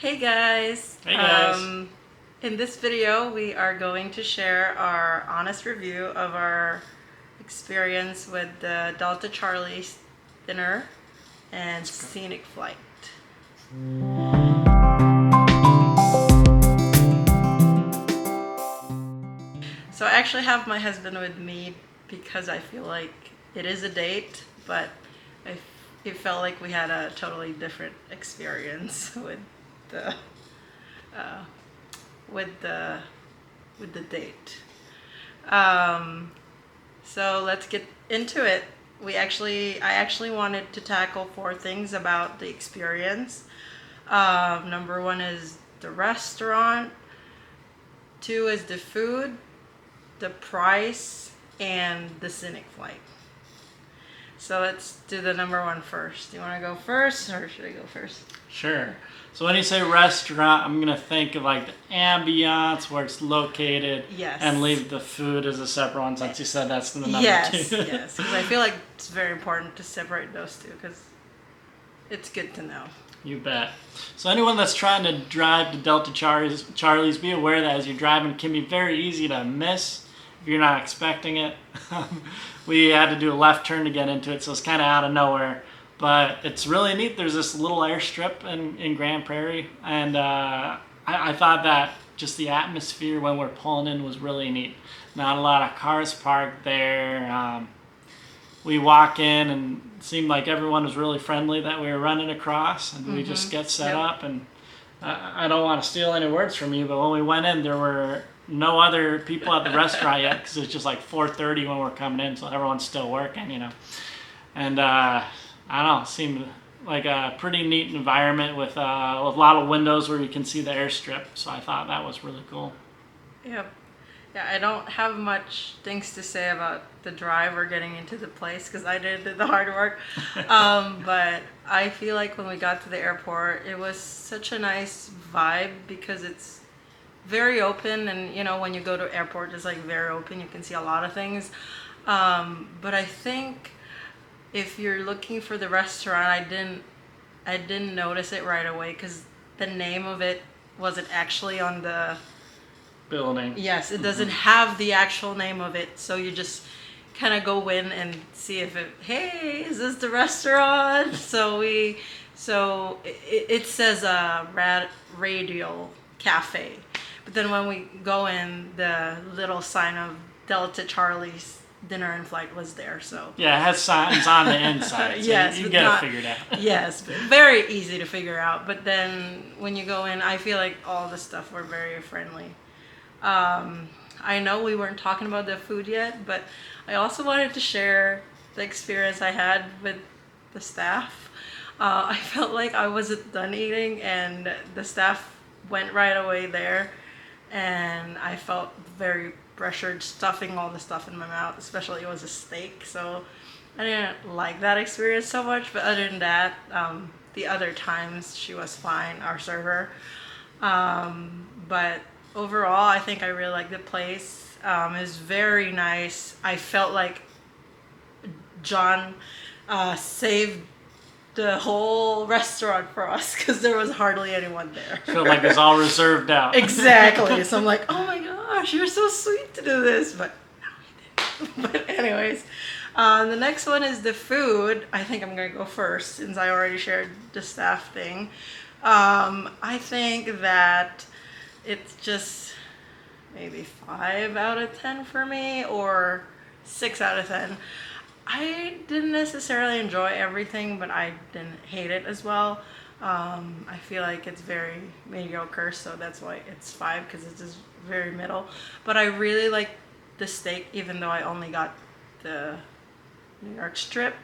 Hey guys! Hey guys. In this video, we are going to share our honest review of our experience with the Delta Charlie's dinner and Scenic flight. So I actually have my husband with me because I feel like it is a date, but it felt like we had a totally different experience the uh, with the with the date. So let's get into it. I actually wanted to tackle 4 things about the experience. Number 1 is the restaurant. 2 is the food, the price, and the Scenic flight. So let's do the number 1 first. Do you want to go first, or should I go first? Sure. So when you say restaurant, I'm going to think of like the ambiance, where it's located, Yes. and leave the food as a separate one, since you said that's the number Yes, 2. yes. Because I feel like it's very important to separate those two because it's good to know. You bet. So anyone that's trying to drive to Delta Charlie's, be aware that as you're driving, it can be very easy to miss if you're not expecting it. We had to do a left turn to get into it, so it's kind of out of nowhere. But it's really neat. There's this little airstrip in Grand Prairie, and I thought that just the atmosphere when we're pulling in was really neat. Not a lot of cars parked there. We walk in, and it seemed like everyone was really friendly that we were running across, and we just get set up. And I don't want to steal any words from you, but when we went in, there were no other people at the restaurant yet, because it's just like 4:30 when we're coming in, so everyone's still working, And I don't know, it seemed like a pretty neat environment with a lot of windows where you can see the airstrip. So I thought that was really cool. Yep. Yeah, I don't have much things to say about the drive or getting into the place because I did the hard work. But I feel like when we got to the airport, it was such a nice vibe because it's very open, and when you go to airport, it's like very open. You can see a lot of things. But I think if you're looking for the restaurant, I didn't notice it right away because the name of it wasn't actually on the building. Yes, it doesn't have the actual name of it, so you just kind of go in and see if hey, is this the restaurant? It says Radial Cafe, but then when we go in, the little sign of Delta Charlie's dinner and flight was there. So yeah, it has signs on the inside. So yes, you get it figured out. Yes, very easy to figure out. But then when you go in, I feel like all the stuff were very friendly. I know we weren't talking about the food yet, but I also wanted to share the experience I had with the staff. I felt like I wasn't done eating, and the staff went right away there, and I felt very pressured stuffing all the stuff in my mouth, especially it was a steak, so I didn't like that experience so much. But other than that, the other times she was fine, our server. But overall, I think I really like the place. It's very nice. I felt like John saved the whole restaurant for us because there was hardly anyone there. Feel like it's all reserved out. Exactly. So I'm like, oh my gosh, you're so sweet to do this. But no, he didn't. But anyways, the next one is the food. I think I'm going to go first since I already shared the staff thing. I think that it's just maybe 5 out of 10 for me, or 6 out of 10. I didn't necessarily enjoy everything, but I didn't hate it as well. I feel like it's very mediocre, so that's why it's 5, because it's just very middle. But I really like the steak, even though I only got the New York strip,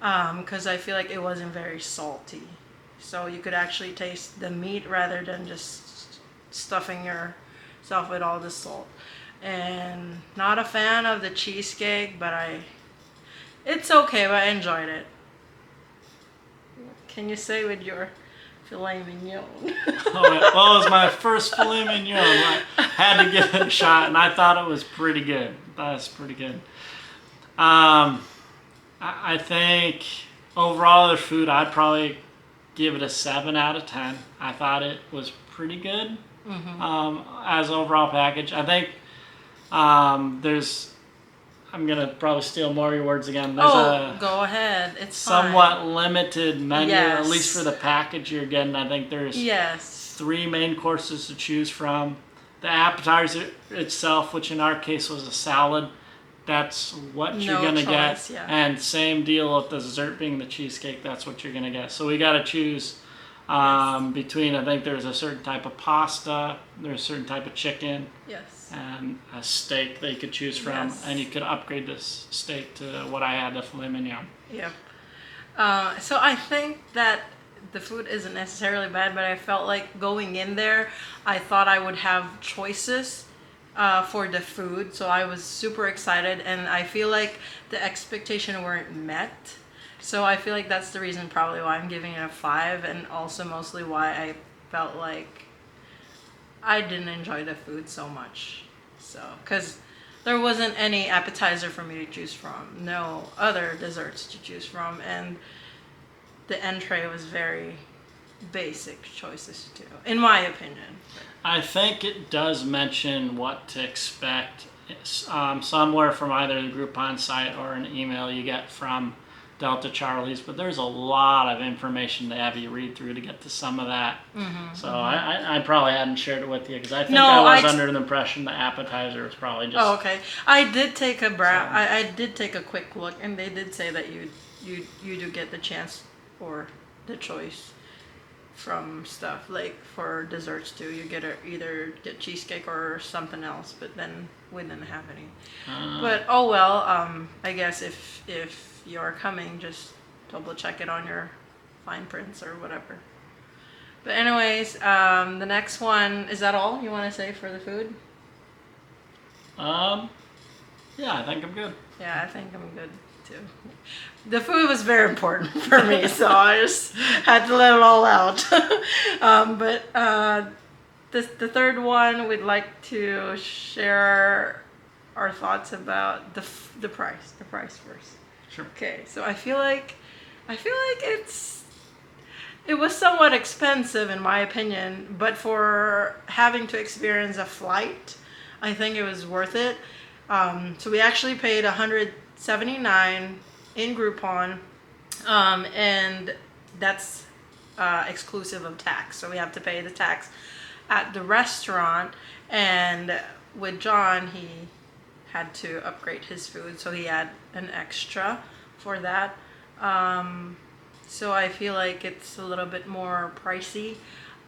because I feel like it wasn't very salty. So you could actually taste the meat rather than just stuffing yourself with all the salt. And not a fan of the cheesecake, but it's okay, but I enjoyed it. Can you say with your filet mignon? Well, it was my first filet mignon. I had to give it a shot, and I thought it was pretty good. That's pretty good. I think overall the food, I'd probably give it a 7 out of 10. I thought it was pretty good as overall package. I think I'm going to probably steal more of your words again. There's go ahead. It's somewhat limited menu, yes. at least for the package you're getting. I think there's 3 main courses to choose from. The appetizer itself, which in our case was a salad, that's what you're going to get. Yeah. And same deal with the dessert being the cheesecake, that's what you're going to get. So we got to choose between, I think there's a certain type of pasta, there's a certain type of chicken, and a steak that you could choose from. And you could upgrade this steak to what I had, the filet mignon. Yep. So I think that the food isn't necessarily bad, but I felt like going in there, I thought I would have choices for the food. So I was super excited, and I feel like the expectation weren't met. So I feel like that's the reason probably why I'm giving it a 5, and also mostly why I felt like I didn't enjoy the food so much. So, because there wasn't any appetizer for me to choose from, no other desserts to choose from, and the entree was very basic choices too, in my opinion. I think it does mention what to expect somewhere from either the Groupon site or an email you get from Delta Charlie's, but there's a lot of information to have you read through to get to some of that. So I probably hadn't shared it with you because I think I was under the impression the appetizer was probably just... Oh, okay. I did take a I did take a quick look, and they did say that you do get the chance or the choice from stuff like for desserts too. You get either get cheesecake or something else, but then we didn't have any. But oh well. I guess if you're coming, just double check it on your fine prints or whatever. But anyways, the next one, is that all you want to say for the food? Yeah, I think I'm good. Yeah, I think I'm good too. The food was very important for me, so I just had to let it all out. But the third one, we'd like to share our thoughts about the price. The price first. Sure. Okay, so I feel like it was somewhat expensive in my opinion, but for having to experience a flight, I think it was worth it. So we actually paid $179 in Groupon, and that's exclusive of tax. So we have to pay the tax at the restaurant, and with John, he had to upgrade his food, so he had an extra for that. So I feel like it's a little bit more pricey,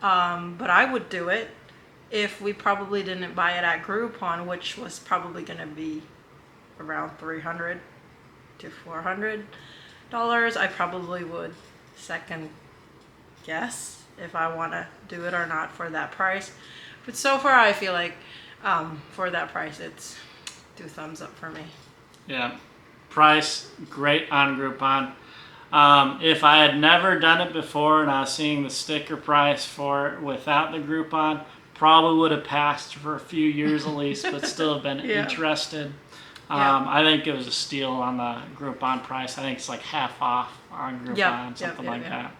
but I would do it if we probably didn't buy it at Groupon, which was probably going to be around $300 to $400. I probably would second guess if I want to do it or not for that price. But so far I feel like for that price it's 2 thumbs up for me. Yeah, price great on Groupon. If I had never done it before and I was seeing the sticker price for it without the Groupon, probably would have passed for a few years at least, but still have been interested. I think it was a steal on the Groupon price. I think it's like half off on Groupon, something like that.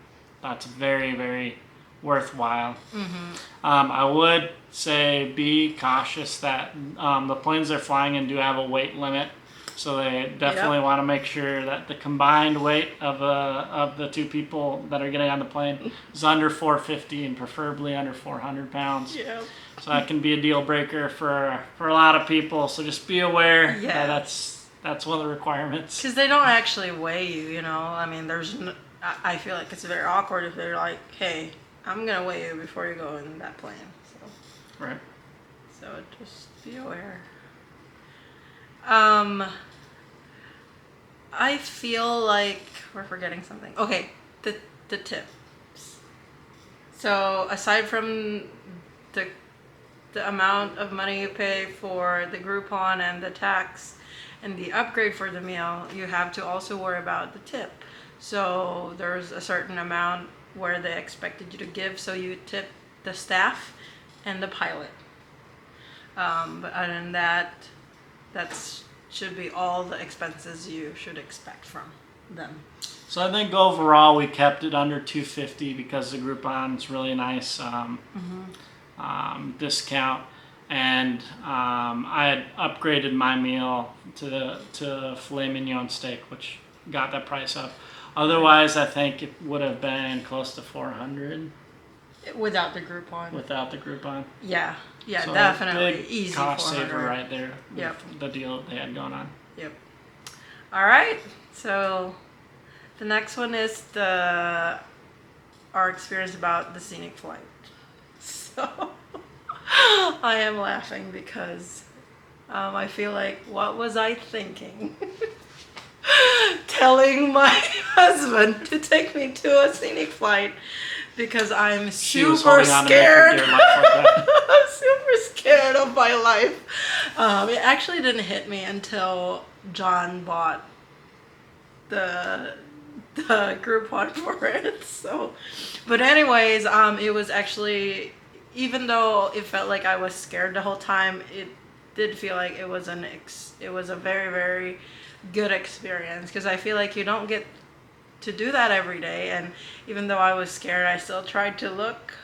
That's very, very worthwhile. I would say be cautious that the planes they're flying in do have a weight limit. So they definitely want to make sure that the combined weight of the 2 people that are getting on the plane is under 450 and preferably under 400 pounds. So that can be a deal breaker for a lot of people. So just be aware that that's one of the requirements. Because they don't actually weigh you, you know. I mean, I feel like it's very awkward if they're like, hey, I'm going to weigh you before you go in that plane. So. Right. So just be aware. I feel like we're forgetting something. Okay, the tips. So aside from the amount of money you pay for the Groupon and the tax and the upgrade for the meal, you have to also worry about the tip. So there's a certain amount where they expected you to give, so you tip the staff and the pilot. But other than that, should be all the expenses you should expect from them. So I think overall we kept it under 250 because the Groupon's really nice discount, and I had upgraded my meal to filet mignon steak, which got that price up. Otherwise, I think it would have been close to 400 Without the Groupon. without the Groupon. Yeah, So definitely. big Easy cost 400. saver right there. Yep. With the deal that they had going on. Yep. All right. So the next one is our experience about the Scenic flight. So I am laughing because I feel like, what was I thinking? Telling my husband to take me to a Scenic flight because I'm She was super holding on to scared. me for dear life like that. I'm super scared of my life. It actually didn't hit me until John bought the Groupon for it. So, but anyways, it was actually, even though it felt like I was scared the whole time, it did feel like it was a very, very good experience, because I feel like you don't get to do that every day. And even though I was scared, I still tried to look,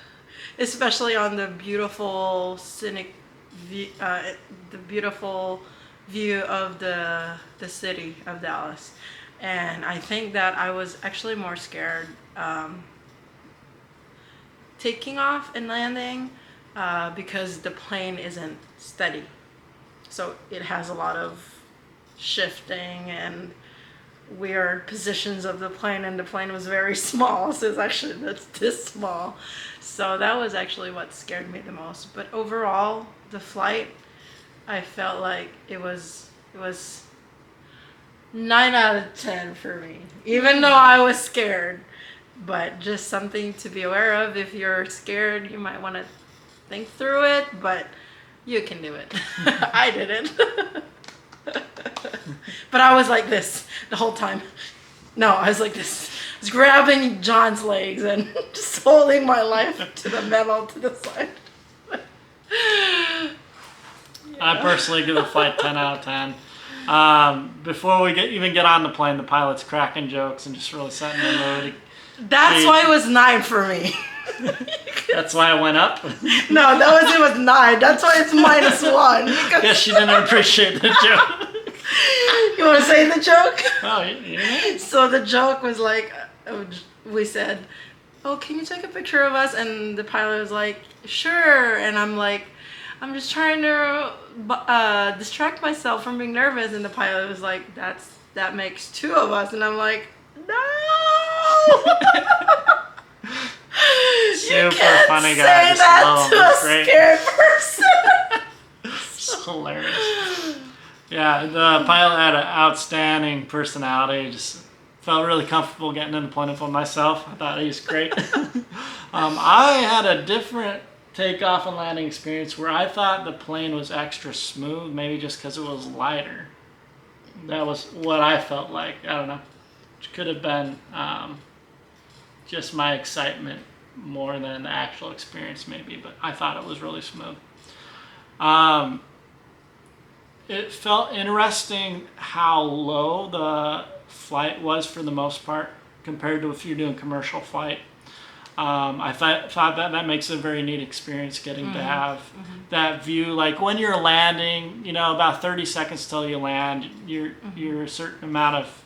especially on the beautiful scenic view, the beautiful view of the city of Dallas. And I think that I was actually more scared taking off and landing because the plane isn't steady. So it has a lot of shifting and weird positions of the plane, and the plane was very small, so it's actually this small. So that was actually what scared me the most. But overall, the flight, I felt like it was 9 out of 10 for me, even though I was scared. But just something to be aware of. If you're scared, you might want to think through it, but you can do it. I didn't. But I was like this the whole time. No, I was like this. I was grabbing John's legs and just holding my life to the metal to the side. I personally give the flight 10 out of 10. Before we even get on the plane, the pilot's cracking jokes and just really setting the mood. That's why it was 9 for me. That's why I went up. No, it was 9. That's why it's -1. Because Guess you didn't appreciate the joke. you want to say the joke? Oh, you So the joke was like, we said, "Oh, can you take a picture of us?" And the pilot was like, "Sure." And I'm like, "I'm just trying to distract myself from being nervous." And the pilot was like, that makes 2 of us." And I'm like, "No." Super funny guy. Say Just that love to him. a It's great. scared person. It's hilarious. Yeah, the pilot had an outstanding personality. Just felt really comfortable getting in the plane with myself. I thought he was great. I had a different takeoff and landing experience where I thought the plane was extra smooth, maybe just because it was lighter. That was what I felt like. I don't know. Which could have been just my excitement more than the actual experience, maybe. But I thought it was really smooth. It felt interesting how low the flight was for the most part compared to if you're doing commercial flight. I thought that makes it a very neat experience getting to have that view. Like when you're landing, about 30 seconds till you land, you're a certain amount of,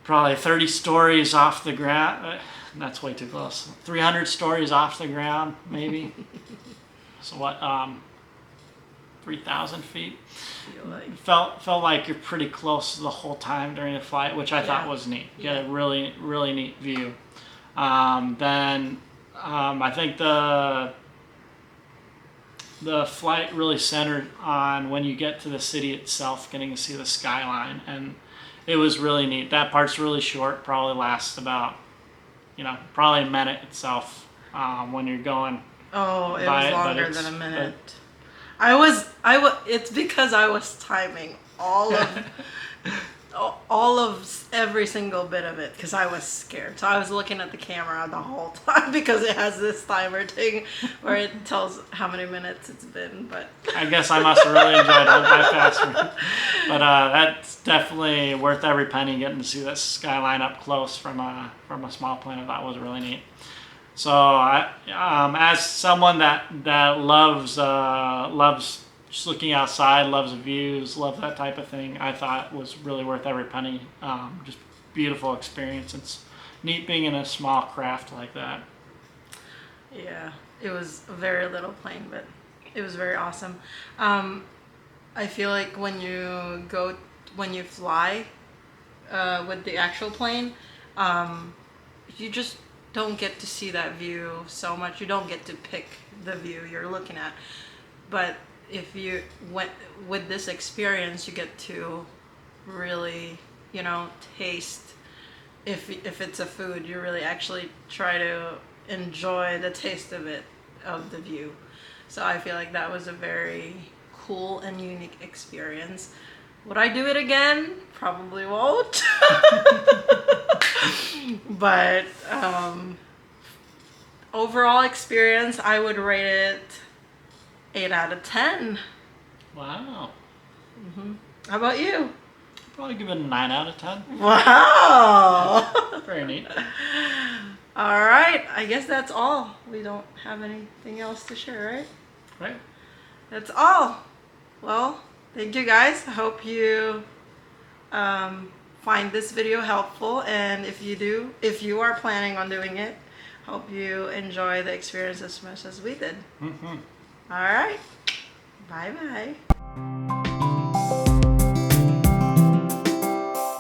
probably 30 stories off the ground. That's way too close. 300 stories off the ground, maybe. So what? 3,000 feet. Felt like you're pretty close the whole time during the flight, which I thought was neat. You get a really, really neat view. Then I think the flight really centered on when you get to the city itself, getting to see the skyline, and it was really neat. That part's really short, probably lasts about, probably a minute itself when you're going. Oh, it by was it, longer than a minute. It's because I was timing all all of every single bit of it because I was scared. So I was looking at the camera the whole time because it has this timer thing where it tells how many minutes it's been. But I guess I must have really enjoyed it by fast. But that's definitely worth every penny, getting to see that skyline up close from a small plane. I thought was really neat. So as someone that loves just looking outside, loves the views, loves that type of thing, I thought was really worth every penny. Just beautiful experience. It's neat being in a small craft like that. yeah, it was a very little plane, but it was very awesome. I feel like when you fly with the actual plane, you just don't get to see that view so much. You don't get to pick the view you're looking at. But if you went with this experience, you get to really, taste. If it's a food, you really actually try to enjoy the taste of it, of the view. So I feel like that was a very cool and unique experience. Would I do it again? Probably won't. But overall experience, I would rate it 8 out of 10. Wow. How about you? Probably give it a 9 out of 10. Wow. Very neat. All right. I guess that's all. We don't have anything else to share, right? Right. That's all. Well, thank you guys. I hope you find this video helpful, and if you are planning on doing it, hope you enjoy the experience as much as we did. All right. Bye bye.